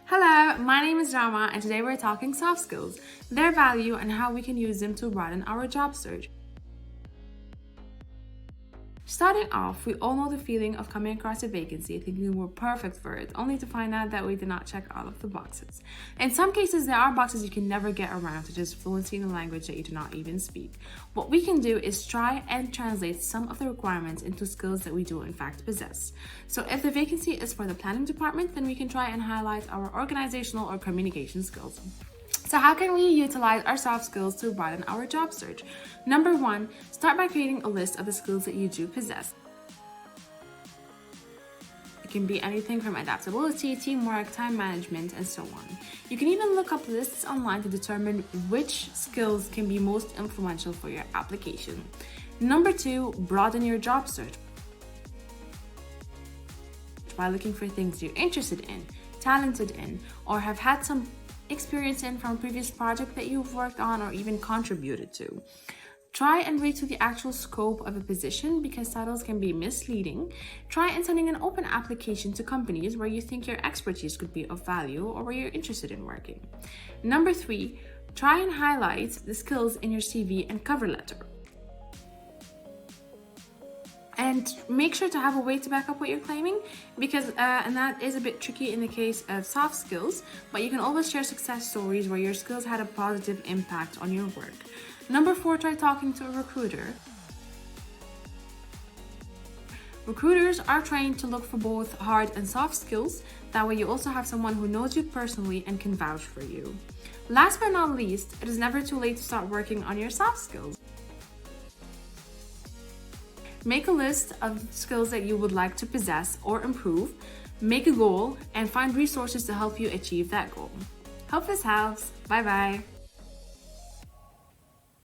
Hello, my name is Rama and today we're talking soft skills, their value and how we can use them to broaden our job search. Starting off, we all know the feeling of coming across a vacancy thinking we're perfect for it, only to find out that we did not check all of the boxes. In some cases, there are boxes you can never get around, such as fluency in a language that you do not even speak. What we can do is try and translate some of the requirements into skills that we do in fact possess. So if the vacancy is for the planning department, then we can try and highlight our organizational or communication skills. So how can we utilize our soft skills to broaden our job search? Number one, start by creating a list of the skills that you do possess. It can be anything from adaptability, teamwork, time management, and so on. You can even look up lists online to determine which skills can be most influential for your application. Number two, broaden your job search by looking for things you're interested in, talented in, or have had some experience in from a previous project that you've worked on or even contributed to. Try and read through the actual scope of a position because titles can be misleading. Try and sending an open application to companies where you think your expertise could be of value or where you're interested in working. Number three, try and highlight the skills in your CV and cover letter. And make sure to have a way to back up what you're claiming because and that is a bit tricky in the case of soft skills, but you can always share success stories where your skills had a positive impact on your work. Number four, try talking to a recruiter. Recruiters are trained to look for both hard and soft skills. That way you also have someone who knows you personally and can vouch for you. Last but not least, it is never too late to start working on your soft skills. Make a list of skills that you would like to possess or improve, make a goal, and find resources to help you achieve that goal. Hope this helps. Bye bye.